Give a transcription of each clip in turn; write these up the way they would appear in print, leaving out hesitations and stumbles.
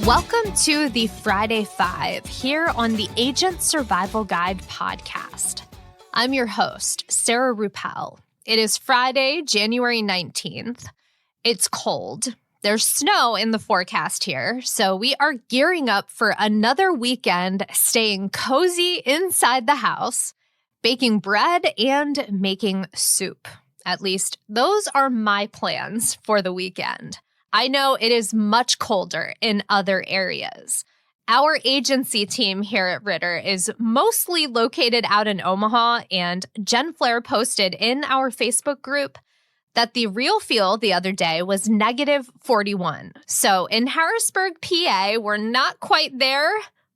Welcome to the Friday Five here on the Agent Survival Guide podcast. I'm your host, Sarah Ruppel. It is Friday, January 19th. It's cold. There's snow in the forecast here, so we are gearing up for another weekend staying cozy inside the house, baking bread and making soup. At least those are my plans for the weekend. I know it is much colder in other areas. Our agency team here at Ritter is mostly located out in Omaha, and Jen Flair posted in our Facebook group that the real feel the other day was negative 41. So in Harrisburg, PA, we're not quite there,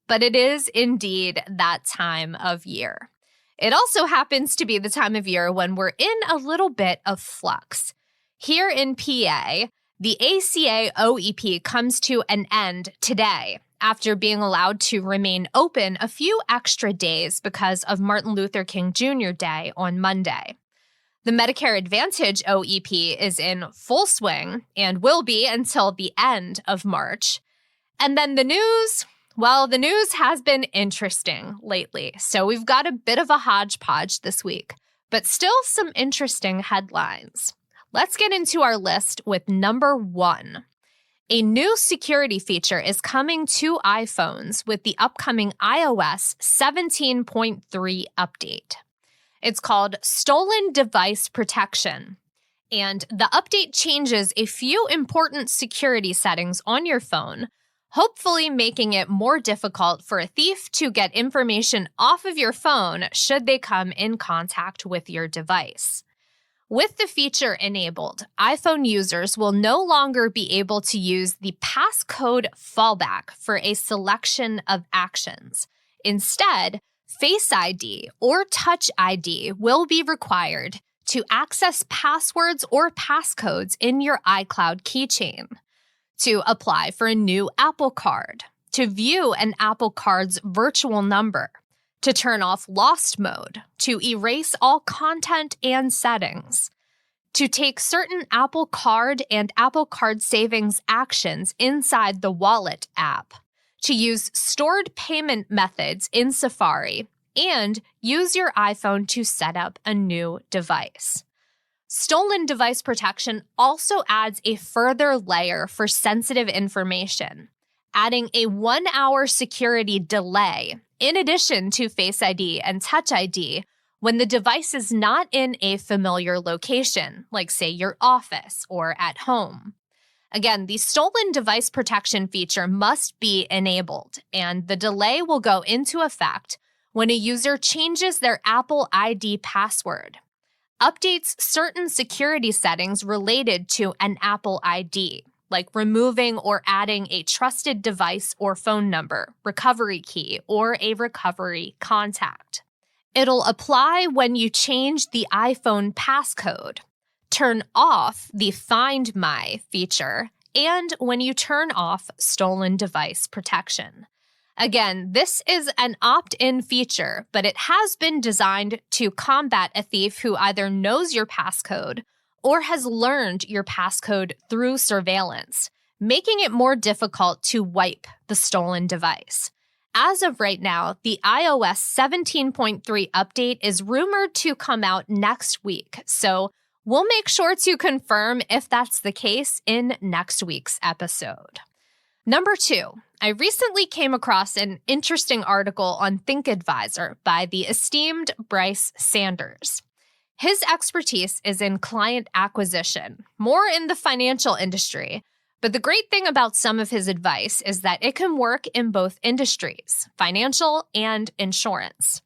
but it is indeed that time of year. It also happens to be the time of year when we're in a little bit of flux. Here in PA, the ACA OEP comes to an end today after being allowed to remain open a few extra days because of Martin Luther King Jr. Day on Monday. The Medicare Advantage OEP is in full swing and will be until the end of March. And then the news has been interesting lately. So we've got a bit of a hodgepodge this week, but still some interesting headlines. Let's get into our list with number 1. A new security feature is coming to iPhones with the upcoming iOS 17.3 update. It's called Stolen Device Protection, and the update changes a few important security settings on your phone, hopefully making it more difficult for a thief to get information off of your phone should they come in contact with your device. With the feature enabled, iPhone users will no longer be able to use the passcode fallback for a selection of actions. Instead, Face ID or Touch ID will be required to access passwords or passcodes in your iCloud keychain, to apply for a new Apple Card, to view an Apple Card's virtual number, to turn off lost mode, to erase all content and settings, to take certain Apple Card and Apple Card savings actions inside the Wallet app, to use stored payment methods in Safari, and use your iPhone to set up a new device. Stolen device protection also adds a further layer for sensitive information, adding a 1-hour security delay in addition to Face ID and Touch ID when the device is not in a familiar location, like say your office or at home. Again, the stolen device protection feature must be enabled, and the delay will go into effect when a user changes their Apple ID password, updates certain security settings related to an Apple ID, like removing or adding a trusted device or phone number, recovery key, or a recovery contact. It'll apply when you change the iPhone passcode, turn off the Find My feature, and when you turn off stolen device protection. Again, this is an opt-in feature, but it has been designed to combat a thief who either knows your passcode or has learned your passcode through surveillance, making it more difficult to wipe the stolen device. As of right now, the iOS 17.3 update is rumored to come out next week, so we'll make sure to confirm if that's the case in next week's episode. Number 2, I recently came across an interesting article on ThinkAdvisor by the esteemed Bryce Sanders. His expertise is in client acquisition, more in the financial industry, but the great thing about some of his advice is that it can work in both industries, financial and insurance.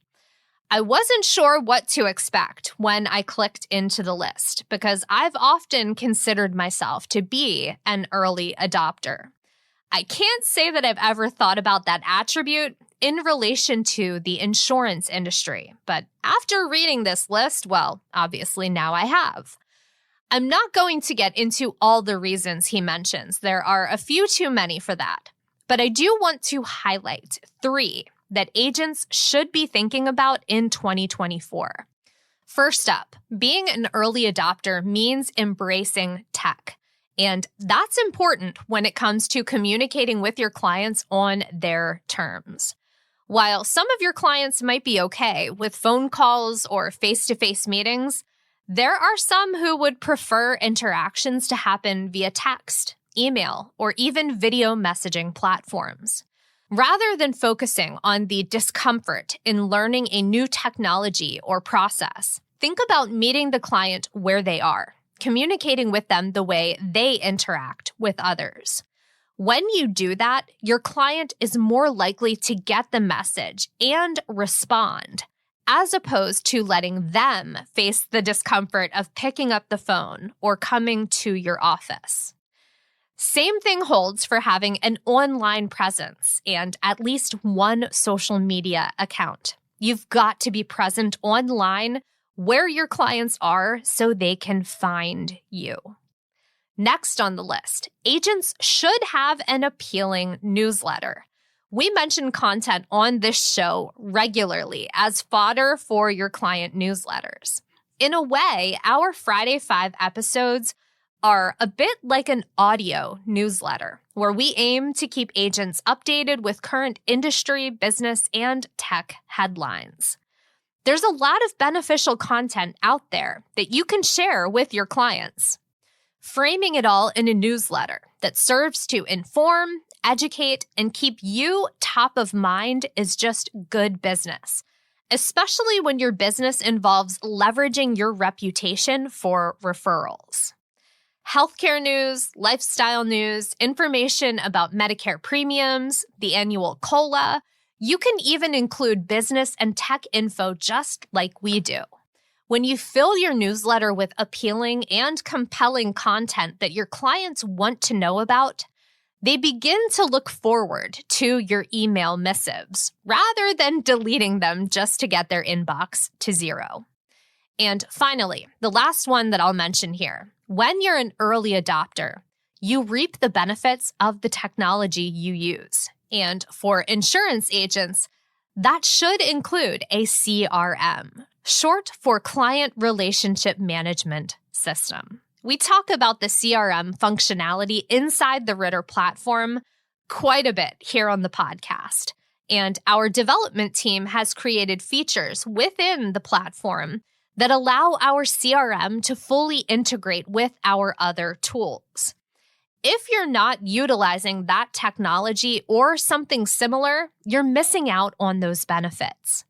I wasn't sure what to expect when I clicked into the list because I've often considered myself to be an early adopter. I can't say that I've ever thought about that attribute in relation to the insurance industry, but after reading this list, well, obviously now I have. I'm not going to get into all the reasons he mentions. There are a few too many for that. But I do want to highlight 3 that agents should be thinking about in 2024. First up, being an early adopter means embracing tech. And that's important when it comes to communicating with your clients on their terms. While some of your clients might be okay with phone calls or face-to-face meetings, there are some who would prefer interactions to happen via text, email, or even video messaging platforms. Rather than focusing on the discomfort in learning a new technology or process, think about meeting the client where they are, communicating with them the way they interact with others. When you do that, your client is more likely to get the message and respond, as opposed to letting them face the discomfort of picking up the phone or coming to your office. Same thing holds for having an online presence and at least one social media account. You've got to be present online where your clients are so they can find you. Next on the list, agents should have an appealing newsletter. We mention content on this show regularly as fodder for your client newsletters. In a way, our Friday 5 episodes are a bit like an audio newsletter, where we aim to keep agents updated with current industry, business, and tech headlines. There's a lot of beneficial content out there that you can share with your clients. Framing it all in a newsletter that serves to inform, educate, and keep you top of mind is just good business, especially when your business involves leveraging your reputation for referrals. Healthcare news, lifestyle news, information about Medicare premiums, the annual COLA. You can even include business and tech info just like we do. When you fill your newsletter with appealing and compelling content that your clients want to know about, they begin to look forward to your email missives rather than deleting them just to get their inbox to zero. And finally, the last one that I'll mention here. When you're an early adopter, you reap the benefits of the technology you use. And for insurance agents, that should include a CRM, short for Client Relationship Management System. We talk about the CRM functionality inside the Ritter platform quite a bit here on the podcast. And our development team has created features within the platform that allow our CRM to fully integrate with our other tools. If you're not utilizing that technology or something similar, you're missing out on those benefits.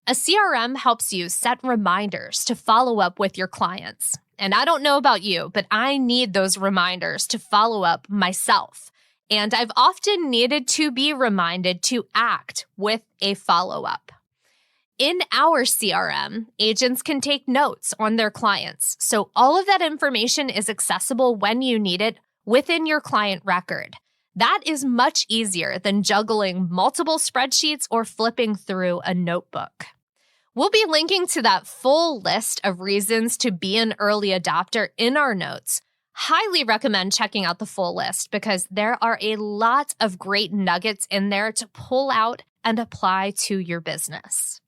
A CRM helps you set reminders to follow up with your clients. And I don't know about you, but I need those reminders to follow up myself. And I've often needed to be reminded to act with a follow-up. In our CRM, agents can take notes on their clients, so all of that information is accessible when you need it within your client record. That is much easier than juggling multiple spreadsheets or flipping through a notebook. We'll be linking to that full list of reasons to be an early adopter in our notes. Highly recommend checking out the full list because there are a lot of great nuggets in there to pull out and apply to your business.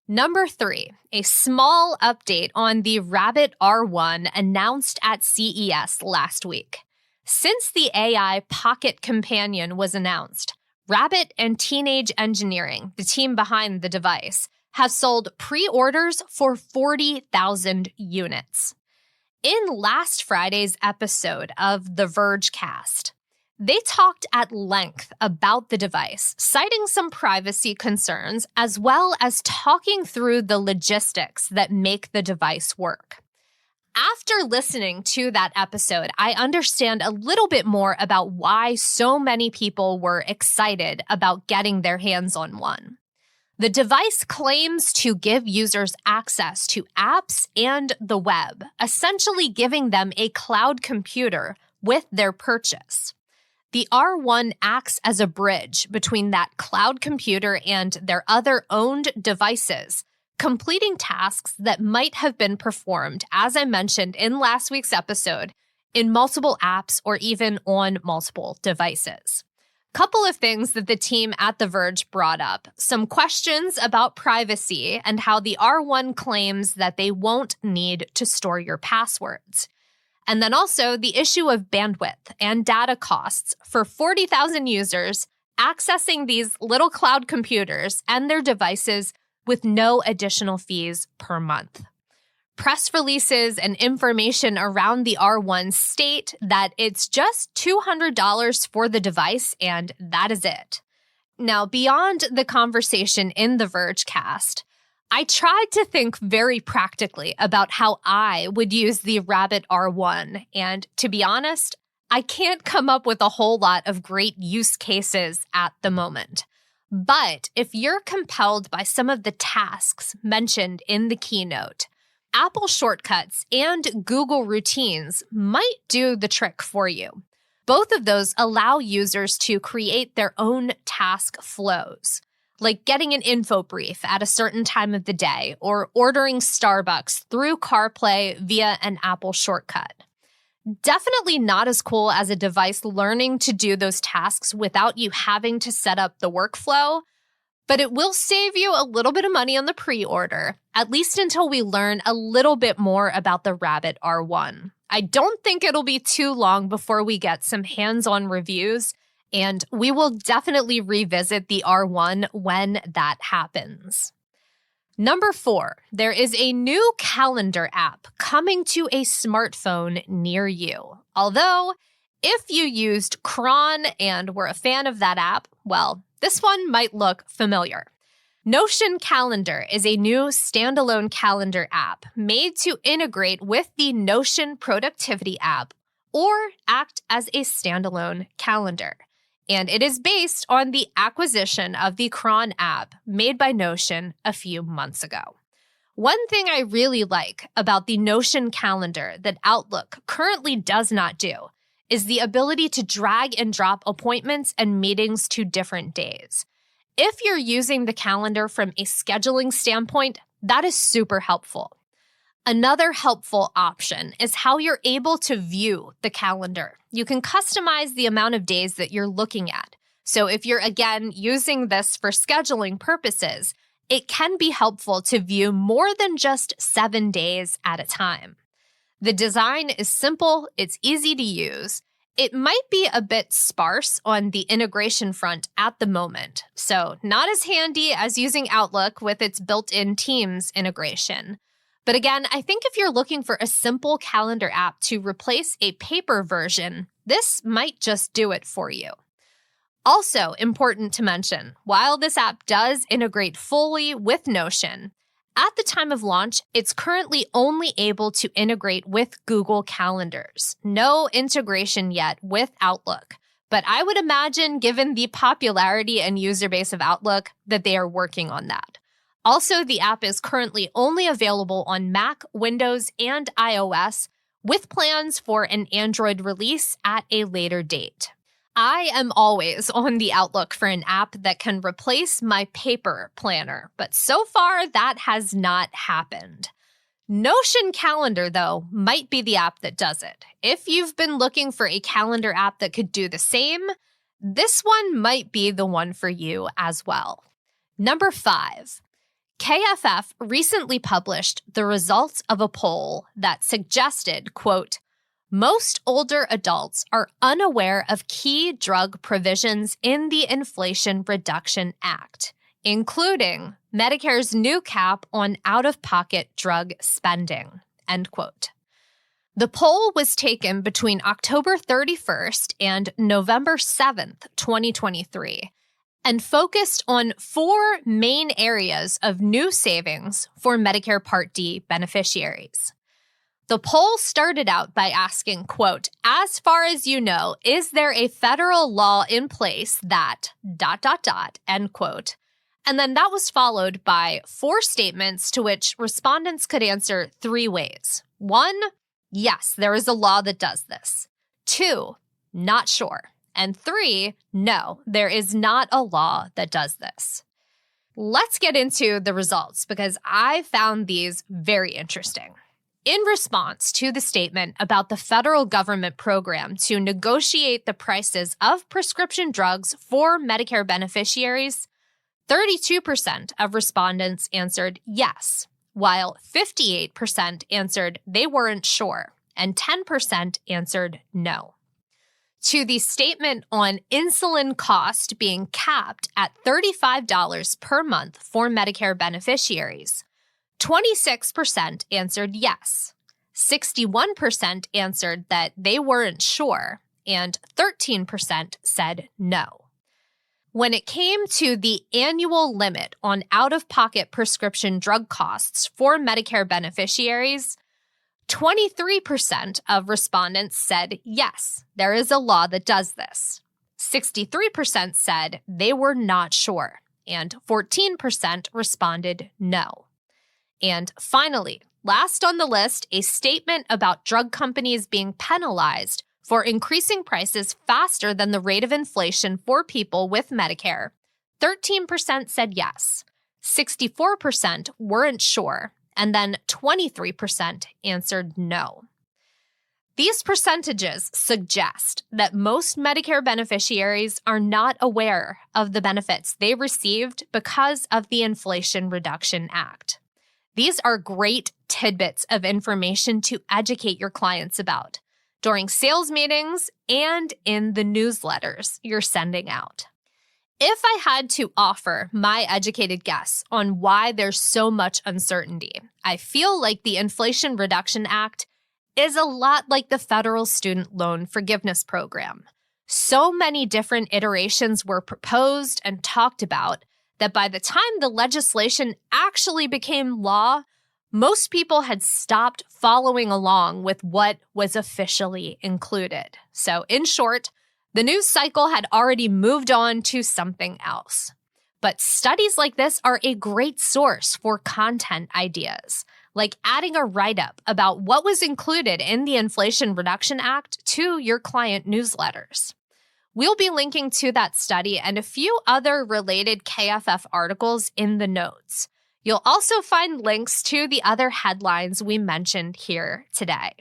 Number 3, a small update on the Rabbit R1 announced at CES last week. Since the AI Pocket Companion was announced, Rabbit and Teenage Engineering, the team behind the device, have sold pre-orders for 40,000 units. In last Friday's episode of The Vergecast, they talked at length about the device, citing some privacy concerns, as well as talking through the logistics that make the device work. After listening to that episode, I understand a little bit more about why so many people were excited about getting their hands on one. The device claims to give users access to apps and the web, essentially giving them a cloud computer with their purchase. The R1 acts as a bridge between that cloud computer and their other owned devices, completing tasks that might have been performed, as I mentioned in last week's episode, in multiple apps or even on multiple devices. Couple of things that the team at The Verge brought up. Some questions about privacy and how the R1 claims that they won't need to store your passwords. And then also the issue of bandwidth and data costs for 40,000 users accessing these little cloud computers and their devices with no additional fees per month. Press releases and information around the R1 state that it's just $200 for the device, and that is it. Now, beyond the conversation in the Vergecast, I tried to think very practically about how I would use the Rabbit R1, and to be honest, I can't come up with a whole lot of great use cases at the moment. But if you're compelled by some of the tasks mentioned in the keynote, Apple Shortcuts and Google Routines might do the trick for you. Both of those allow users to create their own task flows, like getting an info brief at a certain time of the day or ordering Starbucks through CarPlay via an Apple shortcut. Definitely not as cool as a device learning to do those tasks without you having to set up the workflow, but it will save you a little bit of money on the pre-order, at least until we learn a little bit more about the Rabbit R1. I don't think it'll be too long before we get some hands-on reviews, and we will definitely revisit the R1 when that happens. Number 4, there is a new calendar app coming to a smartphone near you. Although, if you used Cron and were a fan of that app, well, this one might look familiar. Notion Calendar is a new standalone calendar app made to integrate with the Notion productivity app or act as a standalone calendar. And it is based on the acquisition of the Cron app made by Notion a few months ago. One thing I really like about the Notion calendar that Outlook currently does not do is the ability to drag and drop appointments and meetings to different days. If you're using the calendar from a scheduling standpoint, that is super helpful. Another helpful option is how you're able to view the calendar. You can customize the amount of days that you're looking at. So if you're, again, using this for scheduling purposes, it can be helpful to view more than just 7 days at a time. The design is simple, it's easy to use. It might be a bit sparse on the integration front at the moment, so not as handy as using Outlook with its built-in Teams integration. But again, I think if you're looking for a simple calendar app to replace a paper version, this might just do it for you. Also important to mention, while this app does integrate fully with Notion, at the time of launch, it's currently only able to integrate with Google Calendars. No integration yet with Outlook, but I would imagine, given the popularity and user base of Outlook, that they are working on that. Also, the app is currently only available on Mac, Windows, and iOS, with plans for an Android release at a later date. I am always on the outlook for an app that can replace my paper planner, but so far that has not happened. Notion Calendar, though, might be the app that does it. If you've been looking for a calendar app that could do the same, this one might be the one for you as well. Number 5. KFF recently published the results of a poll that suggested, quote, most older adults are unaware of key drug provisions in the Inflation Reduction Act, including Medicare's new cap on out-of-pocket drug spending, end quote. The poll was taken between October 31st and November 7th, 2023, and focused on 4 main areas of new savings for Medicare Part D beneficiaries. The poll started out by asking, quote, as far as you know, is there a federal law in place that ... end quote. And then that was followed by 4 statements to which respondents could answer 3 ways. 1, yes, there is a law that does this. 2, not sure. And 3, no, there is not a law that does this. Let's get into the results because I found these very interesting. In response to the statement about the federal government program to negotiate the prices of prescription drugs for Medicare beneficiaries, 32% of respondents answered yes, while 58% answered they weren't sure, and 10% answered no. To the statement on insulin cost being capped at $35 per month for Medicare beneficiaries, 26% answered yes, 61% answered that they weren't sure, and 13% said no. When it came to the annual limit on out-of-pocket prescription drug costs for Medicare beneficiaries, 23% of respondents said yes, there is a law that does this. 63% said they were not sure, and 14% responded no. And finally, last on the list, a statement about drug companies being penalized for increasing prices faster than the rate of inflation for people with Medicare. 13% said yes, 64% weren't sure, and then 23% answered no. These percentages suggest that most Medicare beneficiaries are not aware of the benefits they received because of the Inflation Reduction Act. These are great tidbits of information to educate your clients about during sales meetings and in the newsletters you're sending out. If I had to offer my educated guess on why there's so much uncertainty, I feel like the Inflation Reduction Act is a lot like the federal student loan forgiveness program. So many different iterations were proposed and talked about that by the time the legislation actually became law, most people had stopped following along with what was officially included. So in short, the news cycle had already moved on to something else. But studies like this are a great source for content ideas, like adding a write-up about what was included in the Inflation Reduction Act to your client newsletters. We'll be linking to that study and a few other related KFF articles in the notes. You'll also find links to the other headlines we mentioned here today.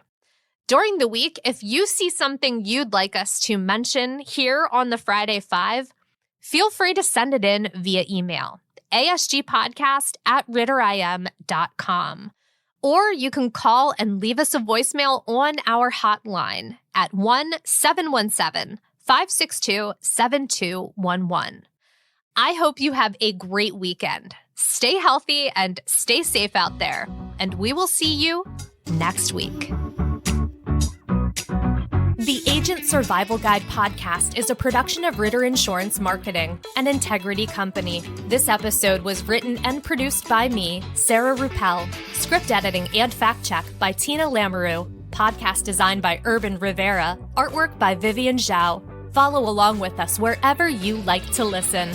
During the week, if you see something you'd like us to mention here on the Friday 5, feel free to send it in via email, asgpodcast@ritterim.com. Or you can call and leave us a voicemail on our hotline at 1-717-562-7211. I hope you have a great weekend. Stay healthy and stay safe out there, and we will see you next week. The Agent Survival Guide podcast is a production of Ritter Insurance Marketing, an Integrity company. This episode was written and produced by me, Sarah Ruppel. Script editing and fact check by Tina Lamoureux. Podcast design by Urban Rivera. Artwork by Vivian Zhao. Follow along with us wherever you like to listen.